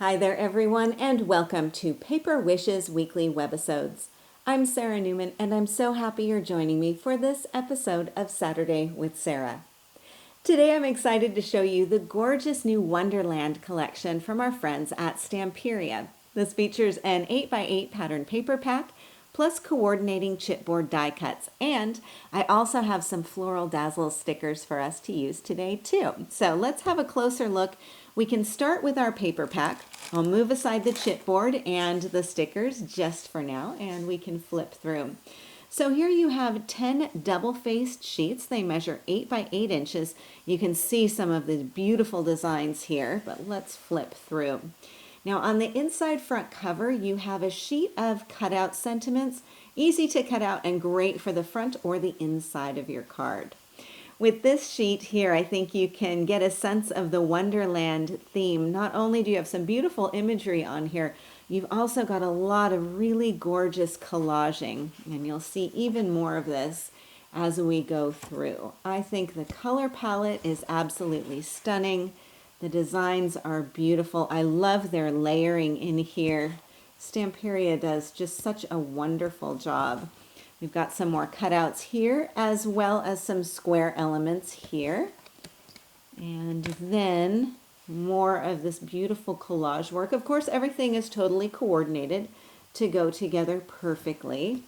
Hi there, everyone, and welcome to Paper Wishes Weekly Webisodes. I'm Sara Newman, and I'm so happy you're joining me for this episode of Saturday with Sara. Today, I'm excited to show you the gorgeous new Wonderland collection from our friends at Stamperia. This features an 8x8 pattern paper pack, plus coordinating chipboard die cuts. And I also have some Floral Dazzle stickers for us to use today too. So let's have a closer look. We can start with our paper pack. I'll move aside the chipboard and the stickers just for now, and we can flip through. So here you have 10 double-faced sheets. They measure 8 by 8 inches. You can see some of the beautiful designs here, but let's flip through. Now on the inside front cover, you have a sheet of cutout sentiments, easy to cut out and great for the front or the inside of your card. With this sheet here, I think you can get a sense of the Wonderland theme. Not only do you have some beautiful imagery on here, you've also got a lot of really gorgeous collaging, and you'll see even more of this as we go through. I think the color palette is absolutely stunning. The designs are beautiful. I love their layering in here. Stamperia does just such a wonderful job. We've got some more cutouts here, as well as some square elements here. And then more of this beautiful collage work. Of course, everything is totally coordinated to go together perfectly.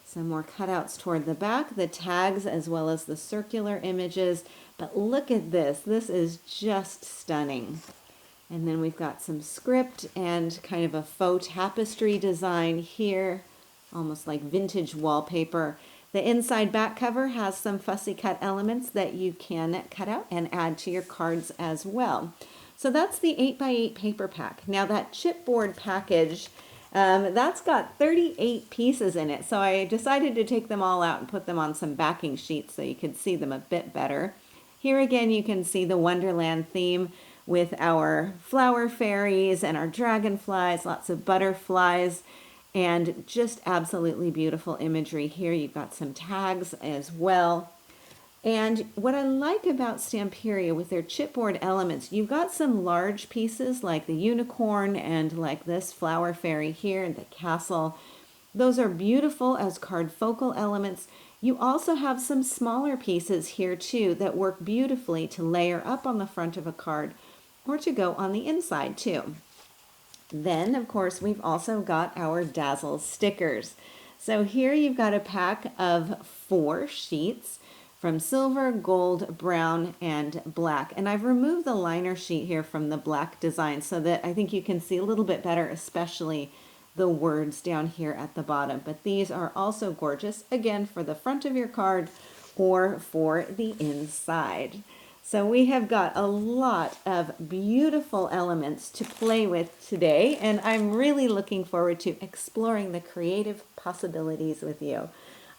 Some more cutouts toward the back, the tags, as well as the circular images. But look at this. This is just stunning. And then we've got some script and kind of a faux tapestry design here, almost like vintage wallpaper. The inside back cover has some fussy cut elements that you can cut out and add to your cards as well. So that's the 8x8 paper pack. Now that chipboard package, that's got 38 pieces in it. So I decided to take them all out and put them on some backing sheets so you could see them a bit better. Here again, you can see the Wonderland theme with our flower fairies and our dragonflies, lots of butterflies, and just absolutely beautiful imagery here. You've got some tags as well. And what I like about Stamperia with their chipboard elements, you've got some large pieces like the unicorn and like this flower fairy here and the castle. Those are beautiful as card focal elements. You also have some smaller pieces here too that work beautifully to layer up on the front of a card or to go on the inside too. Then, of course, we've also got our Dazzle stickers. So here you've got a pack of 4 sheets from silver, gold, brown, and black. And I've removed the liner sheet here from the black design so that I think you can see a little bit better, especially the words down here at the bottom. But these are also gorgeous, again, for the front of your card or for the inside. So we have got a lot of beautiful elements to play with today, and I'm really looking forward to exploring the creative possibilities with you.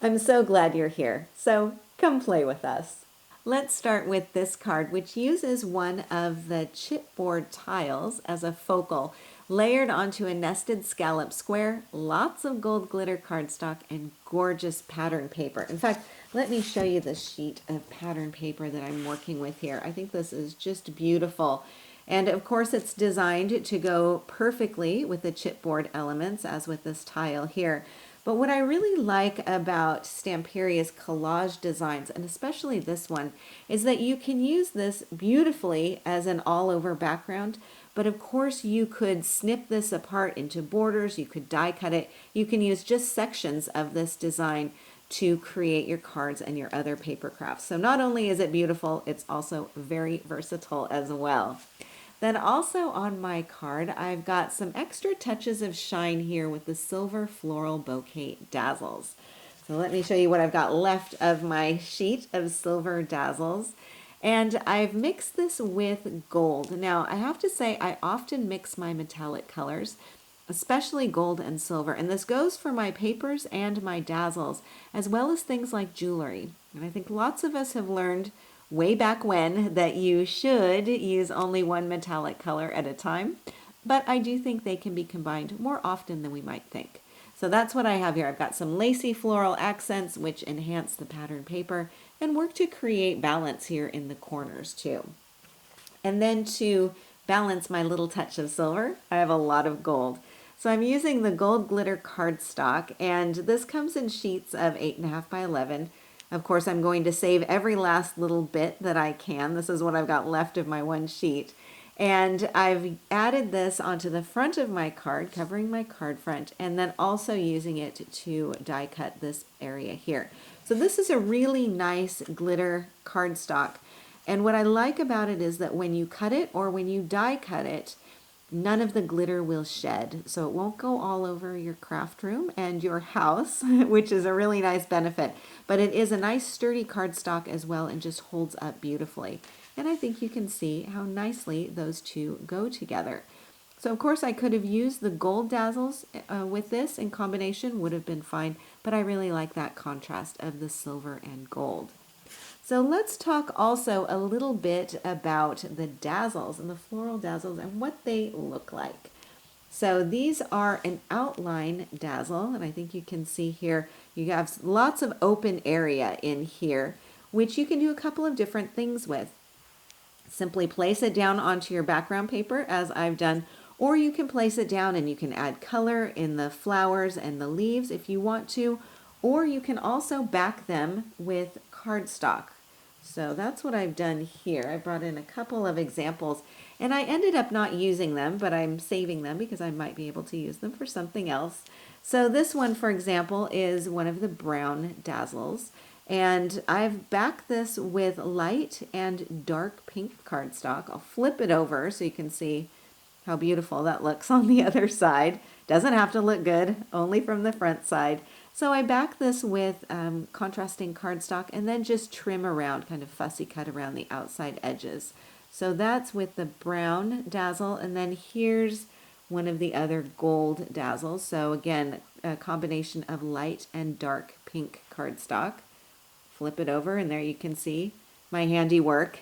I'm so glad you're here, so come play with us. Let's start with this card, which uses one of the chipboard tiles as a focal, layered onto a nested scallop square, lots of gold glitter cardstock, and gorgeous pattern paper. In fact, let me show you the sheet of pattern paper that I'm working with here. I think this is just beautiful. And of course, it's designed to go perfectly with the chipboard elements, as with this tile here. But what I really like about Stamperia's collage designs, and especially this one, is that you can use this beautifully as an all-over background. But of course, you could snip this apart into borders, you could die cut it, you can use just sections of this design to create your cards and your other paper crafts. So not only is it beautiful, it's also very versatile as well. Then also on my card, I've got some extra touches of shine here with the silver floral bouquet dazzles. So let me show you what I've got left of my sheet of silver dazzles. And I've mixed this with gold. Now, I have to say I often mix my metallic colors, especially gold and silver. And this goes for my papers and my dazzles, as well as things like jewelry. And I think lots of us have learned way back when that you should use only one metallic color at a time. But I do think they can be combined more often than we might think. So that's what I have here. I've got some lacy floral accents which enhance the pattern paper and work to create balance here in the corners too. And then to balance my little touch of silver, I have a lot of gold. So I'm using the gold glitter cardstock, and this comes in sheets of 8.5 by 11. Of course, I'm going to save every last little bit that I can. This is what I've got left of my one sheet. And I've added this onto the front of my card, covering my card front, and then also using it to die cut this area here. So this is a really nice glitter cardstock. And what I like about it is that when you cut it or when you die cut it, none of the glitter will shed. So it won't go all over your craft room and your house, which is a really nice benefit. But it is a nice sturdy cardstock as well and just holds up beautifully. And I think you can see how nicely those two go together. So of course I could have used the gold dazzles with this in combination, would have been fine, but I really like that contrast of the silver and gold. So let's talk also a little bit about the dazzles and the floral dazzles and what they look like. So these are an outline dazzle, and I think you can see here you have lots of open area in here, which you can do a couple of different things with. Simply place it down onto your background paper as I've done, or you can place it down and you can add color in the flowers and the leaves if you want to, or you can also back them with cardstock. So that's what I've done here. I brought in a couple of examples and I ended up not using them, but I'm saving them because I might be able to use them for something else. So this one, for example, is one of the brown dazzles. And I've backed this with light and dark pink cardstock. I'll flip it over so you can see how beautiful that looks on the other side. Doesn't have to look good, only from the front side. So I back this with contrasting cardstock and then just trim around, kind of fussy cut around the outside edges. So that's with the brown dazzle, and then here's one of the other gold dazzles. So again, a combination of light and dark pink cardstock. Flip it over and there you can see my handiwork.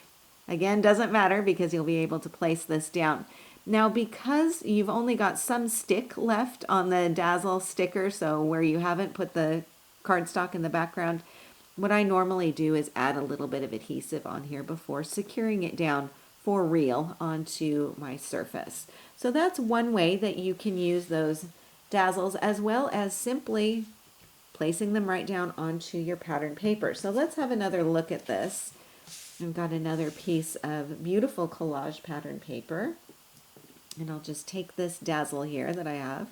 Again, doesn't matter because you'll be able to place this down. Now, because you've only got some stick left on the dazzle sticker, so where you haven't put the cardstock in the background, what I normally do is add a little bit of adhesive on here before securing it down for real onto my surface. So that's one way that you can use those dazzles, as well as simply placing them right down onto your pattern paper. So let's have another look at this. I've got another piece of beautiful collage pattern paper. And I'll just take this dazzle here that I have,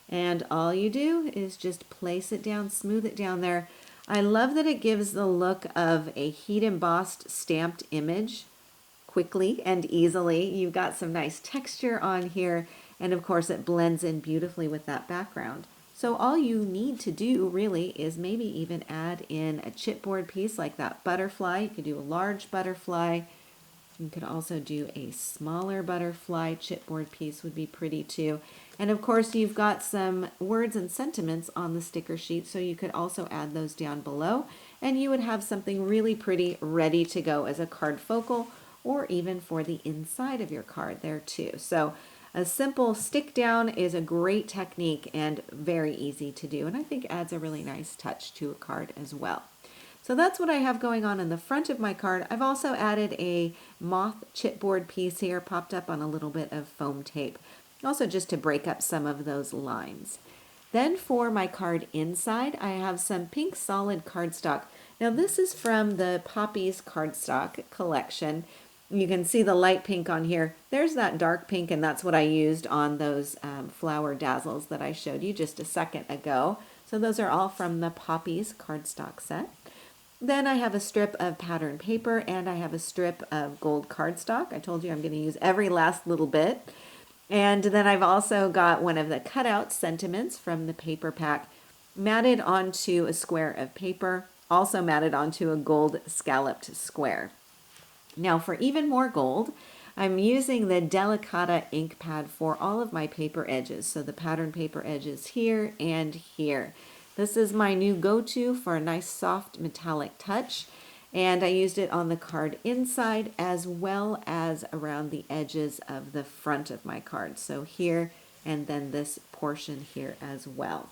and all you do is just place it down, smooth it down there. I love that it gives the look of a heat embossed stamped image quickly and easily. You've got some nice texture on here, and of course it blends in beautifully with that background. So all you need to do really is maybe even add in a chipboard piece like that butterfly. You could do a large butterfly. You could also do a smaller butterfly. Chipboard piece would be pretty too. And of course you've got some words and sentiments on the sticker sheet, so you could also add those down below and you would have something really pretty ready to go as a card focal or even for the inside of your card there too. So a simple stick down is a great technique and very easy to do, and I think adds a really nice touch to a card as well. So that's what I have going on in the front of my card. I've also added a moth chipboard piece here, popped up on a little bit of foam tape, also just to break up some of those lines. Then for my card inside, I have some pink solid cardstock. Now this is from the Poppies cardstock collection. You can see the light pink on here. There's that dark pink, and that's what I used on those flower dazzles that I showed you just a second ago. So those are all from the Poppies cardstock set. Then I have a strip of pattern paper and I have a strip of gold cardstock. I told you I'm going to use every last little bit. And then I've also got one of the cutout sentiments from the paper pack matted onto a square of paper, also matted onto a gold scalloped square. Now for even more gold, I'm using the Delicata ink pad for all of my paper edges. So the pattern paper edges here and here. This is my new go-to for a nice soft metallic touch, and I used it on the card inside as well as around the edges of the front of my card. So here and then this portion here as well.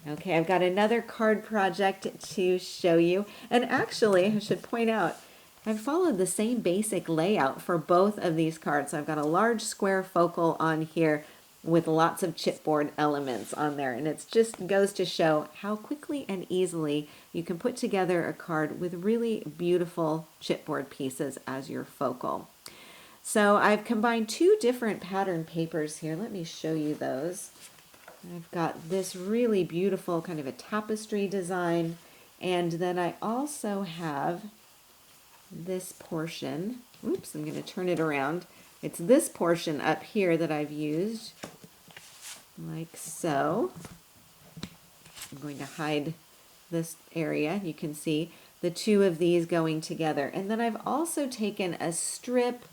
Okay, I've got another card project to show you, and actually I should point out I've followed the same basic layout for both of these cards. So I've got a large square focal on here with lots of chipboard elements on there. And it just goes to show how quickly and easily you can put together a card with really beautiful chipboard pieces as your focal. So I've combined two different pattern papers here. Let me show you those. I've got this really beautiful kind of a tapestry design. And then I also have this portion. Oops, I'm going to turn it around. It's this portion up here that I've used, like so. I'm going to hide this area. You can see the two of these going together. And then I've also taken a strip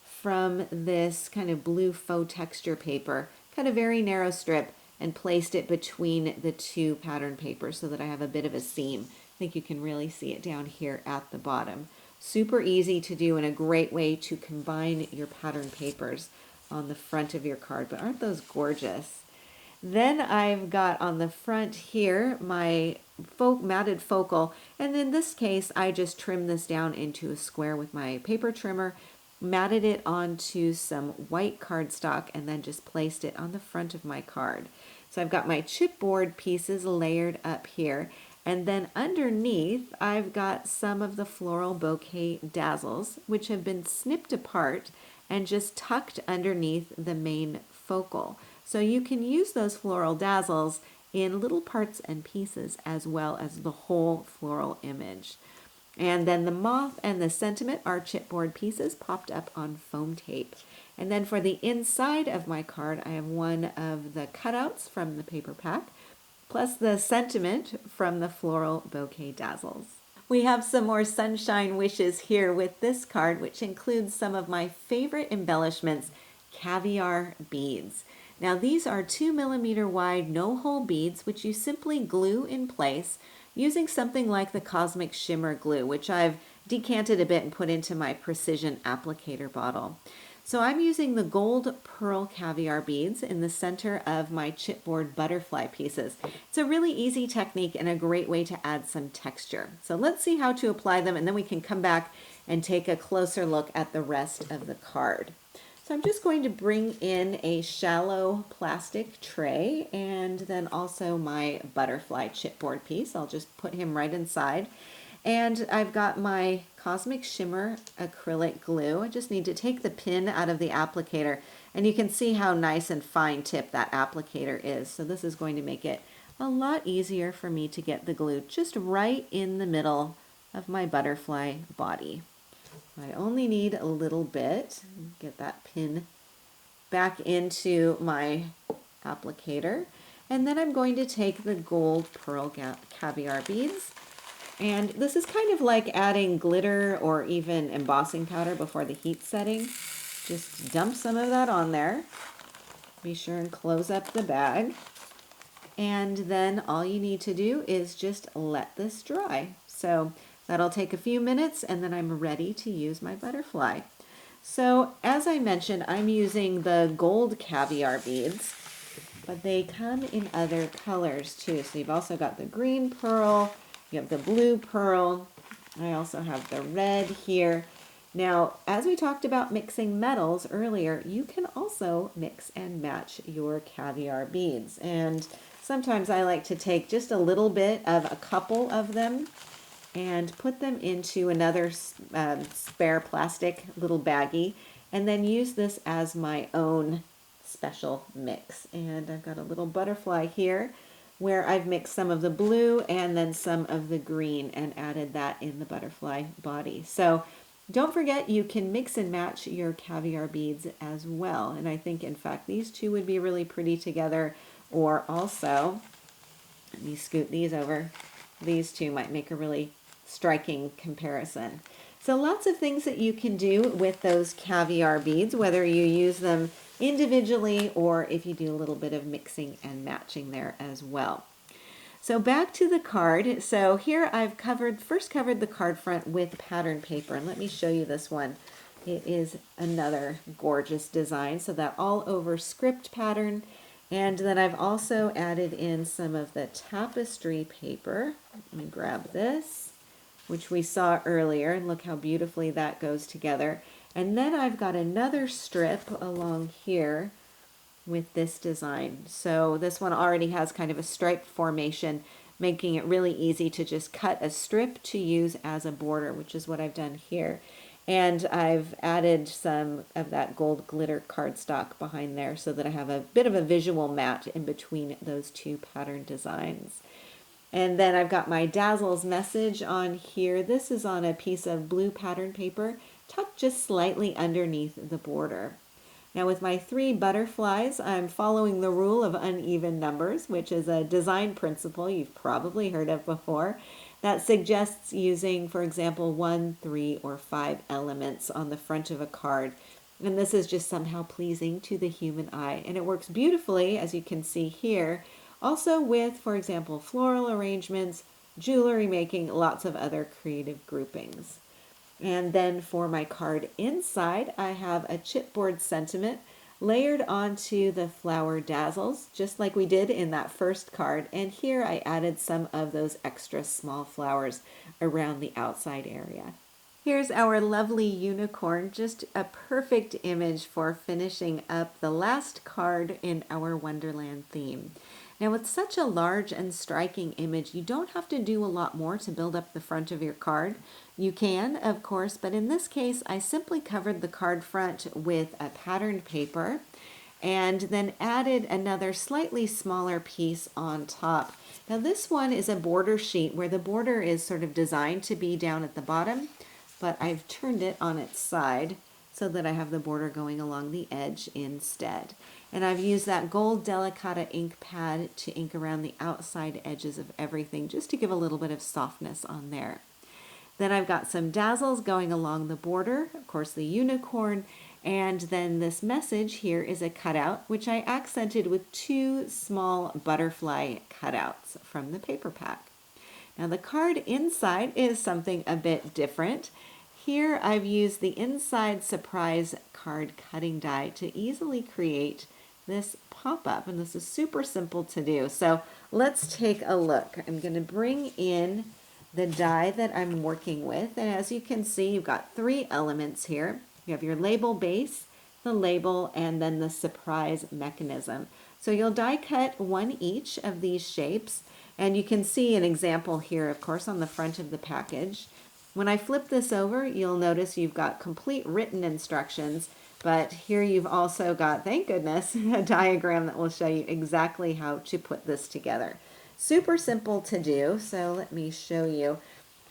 from this kind of blue faux texture paper, kind of very narrow strip, and placed it between the two pattern papers so that I have a bit of a seam. I think you can really see it down here at the bottom. Super easy to do and a great way to combine your pattern papers on the front of your card. But aren't those gorgeous? Then I've got on the front here my matted focal, and in this case I just trimmed this down into a square with my paper trimmer, matted it onto some white cardstock, and then just placed it on the front of my card. So I've got my chipboard pieces layered up here, and then underneath I've got some of the floral bouquet dazzles, which have been snipped apart and just tucked underneath the main focal. So you can use those floral dazzles in little parts and pieces as well as the whole floral image. And then the moth and the sentiment are chipboard pieces popped up on foam tape. And then for the inside of my card, I have one of the cutouts from the paper pack, plus the sentiment from the floral bouquet dazzles. We have some more sunshine wishes here with this card, which includes some of my favorite embellishments, caviar beads. Now these are 2mm wide no-hole beads, which you simply glue in place using something like the Cosmic Shimmer glue, which I've decanted a bit and put into my precision applicator bottle. So I'm using the gold pearl caviar beads in the center of my chipboard butterfly pieces. It's a really easy technique and a great way to add some texture. So let's see how to apply them, and then we can come back and take a closer look at the rest of the card. So I'm just going to bring in a shallow plastic tray and then also my butterfly chipboard piece. I'll just put him right inside. And I've got my Cosmic Shimmer acrylic glue. I just need to take the pin out of the applicator, and you can see how nice and fine tip that applicator is. So this is going to make it a lot easier for me to get the glue just right in the middle of my butterfly body. I only need a little bit. Get that pin back into my applicator. And then I'm going to take the gold pearl caviar beads. And this is kind of like adding glitter or even embossing powder before the heat setting. Just dump some of that on there. Be sure and close up the bag. And then all you need to do is just let this dry. So that'll take a few minutes, and then I'm ready to use my butterfly. So as I mentioned, I'm using the gold caviar beads, but they come in other colors too. So you've also got the green pearl, you have the blue pearl, I also have the red here. Now, as we talked about mixing metals earlier, you can also mix and match your caviar beads. And sometimes I like to take just a little bit of a couple of them and put them into another spare plastic little baggie, and then use this as my own special mix. And I've got a little butterfly here where I've mixed some of the blue and then some of the green and added that in the butterfly body. So don't forget, you can mix and match your caviar beads as well. And I think, in fact, these two would be really pretty together. Or also, let me scoot these over. These two might make a really striking comparison. So lots of things that you can do with those caviar beads, whether you use them individually or if you do a little bit of mixing and matching there as well. So back to the card. So here I've first covered the card front with pattern paper, and let me show you this one. It is another gorgeous design. So that all over script pattern, and then I've also added in some of the tapestry paper. Let me grab this, which we saw earlier. And look how beautifully that goes together. And then I've got another strip along here with this design. So this one already has kind of a stripe formation, making it really easy to just cut a strip to use as a border, which is what I've done here. And I've added some of that gold glitter cardstock behind there so that I have a bit of a visual mat in between those two pattern designs. And then I've got my Dazzles message on here. This is on a piece of blue pattern paper, tucked just slightly underneath the border. Now with my 3 butterflies, I'm following the rule of uneven numbers, which is a design principle you've probably heard of before, that suggests using, for example, 1, 3, or 5 elements on the front of a card. And this is just somehow pleasing to the human eye. And it works beautifully, as you can see here, also with, for example, floral arrangements, jewelry making, lots of other creative groupings. And then for my card inside, I have a chipboard sentiment layered onto the flower dazzles, just like we did in that first card. And here I added some of those extra small flowers around the outside area. Here's our lovely unicorn, just a perfect image for finishing up the last card in our Wonderland theme. Now with such a large and striking image, you don't have to do a lot more to build up the front of your card. You can, of course, but in this case, I simply covered the card front with a patterned paper and then added another slightly smaller piece on top. Now this one is a border sheet where the border is sort of designed to be down at the bottom, but I've turned it on its side so that I have the border going along the edge instead. And I've used that gold Delicata ink pad to ink around the outside edges of everything, just to give a little bit of softness on there. Then I've got some dazzles going along the border, of course the unicorn, and then this message here is a cutout, which I accented with 2 small butterfly cutouts from the paper pack. Now the card inside is something a bit different. Here I've used the inside surprise card cutting die to easily create this pop-up, and this is super simple to do. So let's take a look. I'm going to bring in the die that I'm working with, and as you can see, you've got 3 elements here. You have your label base, the label, and then the surprise mechanism. So you'll die cut 1 each of these shapes, and you can see an example here, of course, on the front of the package. When I flip this over, you'll notice you've got complete written instructions, but here you've also got, thank goodness, a diagram that will show you exactly how to put this together. Super simple to do, so let me show you.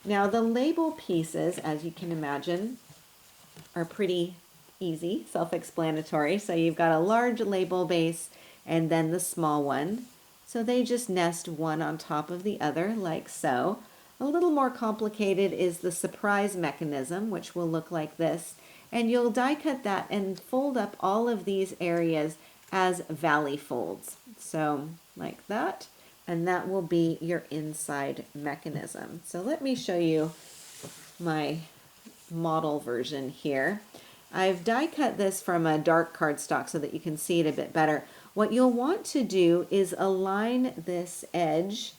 Now the label pieces, as you can imagine, are pretty easy, self-explanatory. So you've got a large label base and then the small one. So they just nest one on top of the other like so. A little more complicated is the surprise mechanism, which will look like this. And you'll die cut that and fold up all of these areas as valley folds. So like that, and that will be your inside mechanism. So let me show you my model version here. I've die cut this from a dark cardstock so that you can see it a bit better. What you'll want to do is align this edge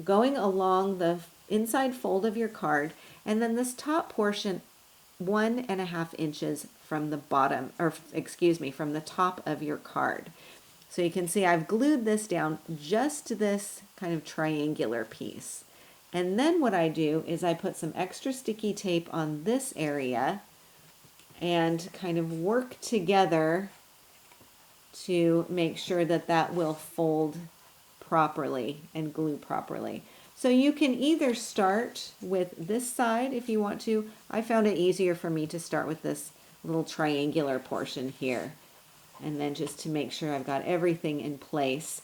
going along the inside fold of your card, and then this top portion 1.5 inches from the bottom, or excuse me, from the top of your card. So you can see I've glued this down, just this kind of triangular piece. And then what I do is I put some extra sticky tape on this area and kind of work together to make sure that that will fold properly and glue properly. So you can either start with this side if you want to. I found it easier for me to start with this little triangular portion here, and then just to make sure I've got everything in place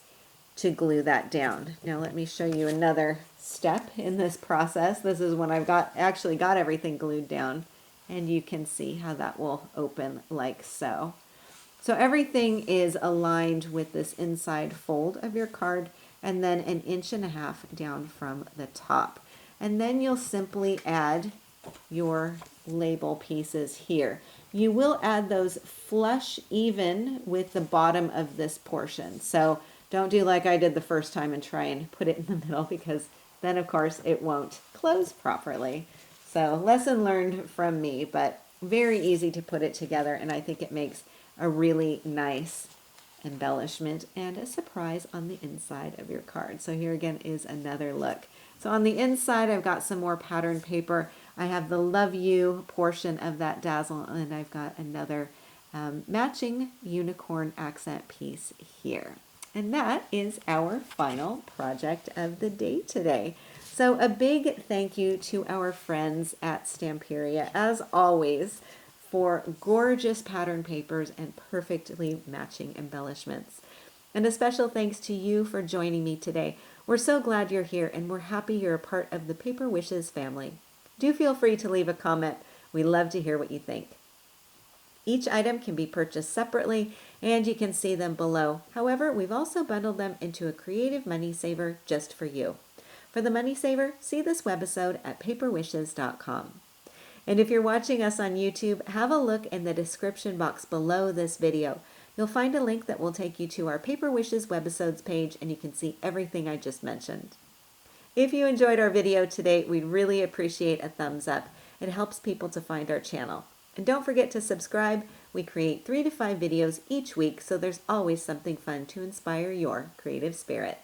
to glue that down. Now let me show you another step in this process. This is when I've actually got everything glued down, and you can see how that will open like so. So everything is aligned with this inside fold of your card, and then 1.5 inches down from the top. And then you'll simply add your label pieces here. You will add those flush even with the bottom of this portion. So don't do like I did the first time and try and put it in the middle, because then of course it won't close properly. So lesson learned from me, but very easy to put it together, and I think it makes a really nice embellishment and a surprise on the inside of your card. So here again is another look. So on the inside, I've got some more pattern paper. I have the Love You portion of that dazzle, and I've got another matching unicorn accent piece here. And that is our final project of the day today. So a big thank you to our friends at Stamperia, as always, for gorgeous pattern papers and perfectly matching embellishments. And a special thanks to you for joining me today. We're so glad you're here, and we're happy you're a part of the Paper Wishes family. Do feel free to leave a comment. We love to hear what you think. Each item can be purchased separately, and you can see them below. However, we've also bundled them into a creative money saver just for you. For the money saver, see this webisode at paperwishes.com. And if you're watching us on YouTube, have a look in the description box below this video. You'll find a link that will take you to our Paper Wishes webisodes page, and you can see everything I just mentioned. If you enjoyed our video today, we'd really appreciate a thumbs up. It helps people to find our channel. And don't forget to subscribe. We create 3 to 5 videos each week, so there's always something fun to inspire your creative spirit.